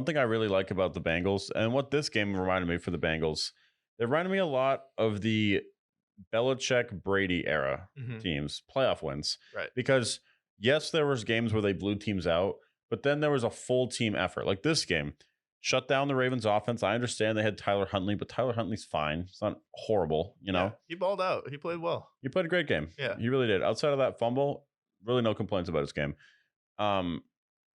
thing I really like about the Bengals and what this game reminded me for the Bengals, it reminded me a lot of the Belichick Brady era Mhm. teams playoff wins Right. because yes, there was games where they blew teams out, but then there was a full team effort. Like this game, shut down the Ravens offense. I understand they had Tyler Huntley, but Tyler Huntley's fine. It's not horrible, you Yeah. know. He balled out. He played well. He played a great game. Yeah. He really did. Outside of that fumble, really no complaints about his game. Um,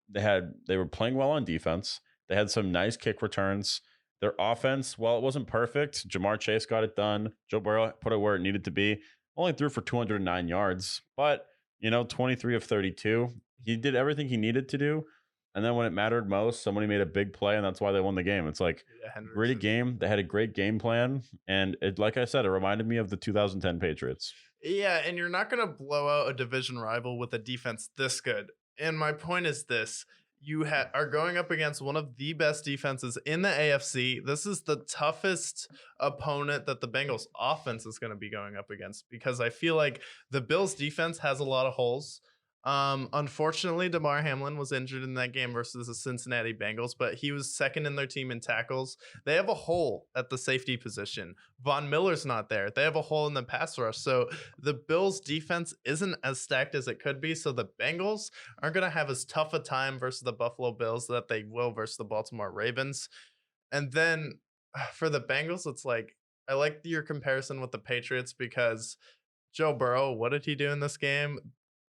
they were playing well on defense. They had some nice kick returns. Their offense, while it wasn't perfect, Jamar Chase got it done. Joe Burrow put it where it needed to be. Only threw for 209 yards, but 23 of 32. He did everything he needed to do. And then when it mattered most, somebody made a big play, and that's why they won the game. It's like Yeah, gritty Henderson. game. They had a great game plan, and it, like I said, it reminded me of the 2010 Patriots. Yeah, and you're not going to blow out a division rival with a defense this good. And my point is this. Are going up against one of the best defenses in the AFC. This is the toughest opponent that the Bengals offense is going to be going up against because I feel like the Bills defense has a lot of holes. Unfortunately, DeMar Hamlin was injured in that game versus the Cincinnati Bengals, but he was second in their team in tackles. They have a hole at the safety position. Von Miller's not there. They have a hole in the pass rush. So the Bills defense isn't as stacked as it could be. So the Bengals aren't going to have as tough a time versus the Buffalo Bills that they will versus the Baltimore Ravens. And then for the Bengals, it's like, I like your comparison with the Patriots because Joe Burrow, what did he do in this game?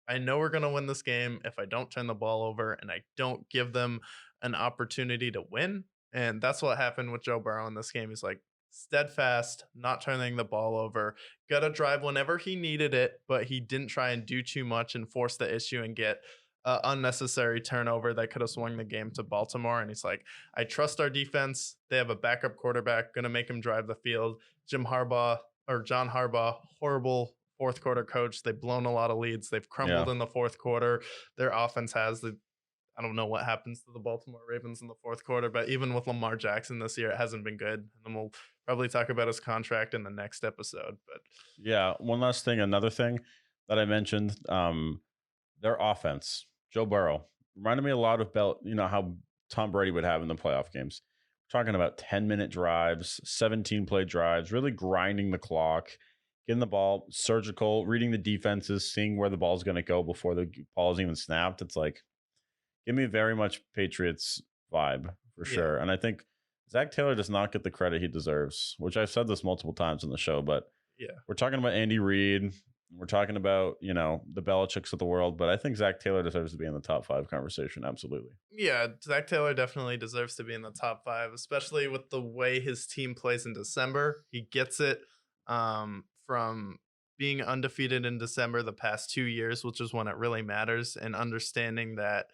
I know we're going to win this game if I don't turn the ball over and I don't give them an opportunity to win. And that's what happened with Joe Burrow in this game. He's like steadfast, not turning the ball over, got a drive whenever he needed it, but he didn't try and do too much and force the issue and get unnecessary turnover that could have swung the game to Baltimore. And he's like, I trust our defense. They have a backup quarterback, going to make him drive the field. John Harbaugh, horrible fourth quarter coach. They've blown a lot of leads. They've crumbled Yeah. in the fourth quarter. Their offense has I don't know what happens to the Baltimore Ravens in the fourth quarter, but even with Lamar Jackson this year, it hasn't been good. And we'll probably talk about his contract in the next episode. But Yeah. One last thing, another thing that I mentioned, their offense, Joe Burrow, reminded me a lot of how Tom Brady would have in the playoff games. We're talking about 10-minute drives, 17-play drives, really grinding the clock, getting the ball surgical, reading the defenses, seeing where the ball's going to go before the ball is even snapped. It's like, give me very much Patriots vibe for sure. And I think Zach Taylor does not get the credit he deserves, which I've said this multiple times on the show, but we're talking about Andy Reid. We're talking about, the Belichicks of the world, but I think Zach Taylor deserves to be in the top 5 conversation. Absolutely. Yeah, Zach Taylor definitely deserves to be in the top 5, especially with the way his team plays in December. He gets it from being undefeated in December the past 2 years, which is when it really matters, and understanding that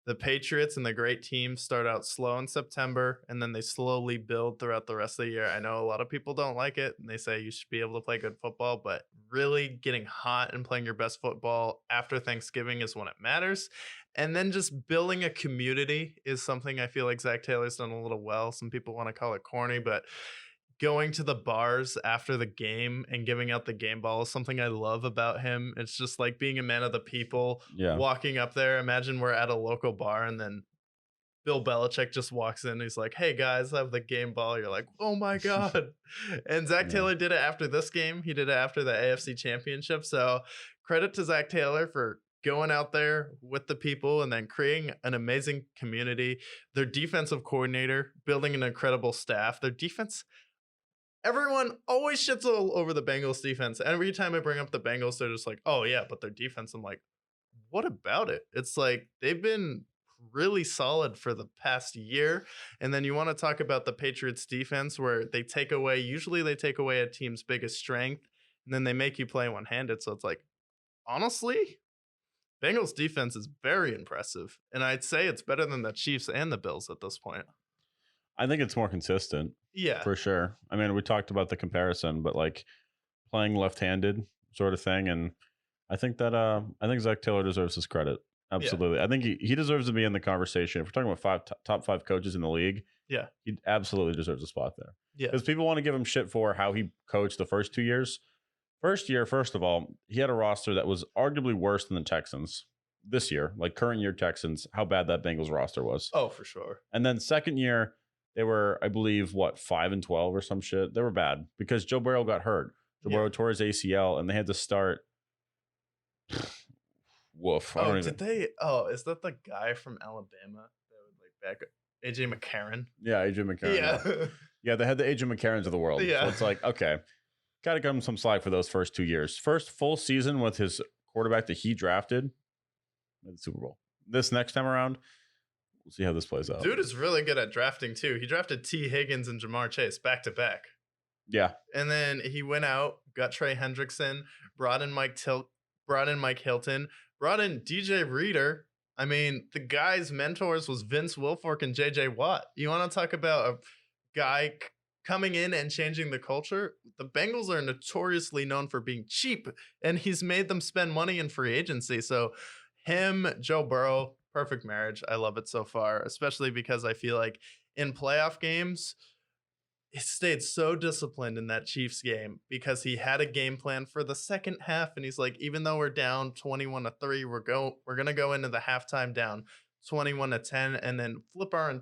the Patriots and the great teams start out slow in September, and then they slowly build throughout the rest of the year. I know a lot of people don't like it, and they say you should be able to play good football, but really getting hot and playing your best football after Thanksgiving is when it matters. And then just building a community is something I feel like Zach Taylor's done a little well. Some people want to call it corny, but going to the bars after the game and giving out the game ball is something I love about him. It's just like being a man of the people, walking up there. Imagine we're at a local bar and then Bill Belichick just walks in. He's like, hey guys, I have the game ball. You're like, oh my God. And Zach Taylor did it after this game. He did it after the AFC Championship. So credit to Zach Taylor for going out there with the people and then creating an amazing community. Their defensive coordinator, building an incredible staff. Their defense, everyone always shits all over the Bengals defense. Every time I bring up the Bengals, they're just like, oh yeah, but their defense. I'm like, what about it? It's like they've been really solid for the past year. And then you want to talk about the Patriots defense where usually they take away a team's biggest strength and then they make you play one-handed. So it's like, honestly, Bengals defense is very impressive. And I'd say it's better than the Chiefs and the Bills at this point. I think it's more consistent. Yeah. For sure. I mean, we talked about the comparison, but like playing left-handed sort of thing. And I think Zach Taylor deserves his credit. Absolutely. I think he deserves to be in the conversation. If we're talking about top 5 coaches in the league, he absolutely deserves a spot there. Yeah. Because people want to give him shit for how he coached the first 2 years. First year, first of all, he had a roster that was arguably worse than the Texans. this year, like current year Texans, how bad that Bengals roster was. Oh, for sure. And then second year, they were, I believe, what, 5-12 or some shit. They were bad because Joe Burrow got hurt. Joe Yeah. Burrow tore his ACL, and they had to start. Woof. I Oh, don't did even. they? Oh, is that the guy from Alabama that would like back AJ McCarron? Yeah, AJ McCarron. Yeah. Yeah, they had the AJ McCarrons of the world. Yeah. So it's like, okay, got to give him some slack for those first 2 years. First full season with his quarterback that he drafted at the Super Bowl. This next time around, we'll see how this plays out. Dude is really good at drafting too. He drafted T. Higgins and Jamar Chase back to back. Yeah. And then he went out, got Trey Hendrickson, brought in Mike Hilton, brought in DJ Reader. I mean, the guy's mentors was Vince Wilfork and JJ Watt. You want to talk about a guy coming in and changing the culture? The Bengals are notoriously known for being cheap, and he's made them spend money in free agency. So him, Joe Burrow, perfect marriage. I love it so far, especially because I feel like in playoff games, he stayed so disciplined in that Chiefs game because he had a game plan for the second half, and he's like, even though we're down 21-3, we're gonna go into the halftime down 21-10, and then flip our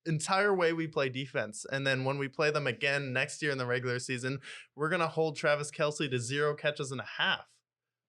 entire way we play defense. And then when we play them again next year in the regular season, we're gonna hold Travis Kelce to 0 catches and a half.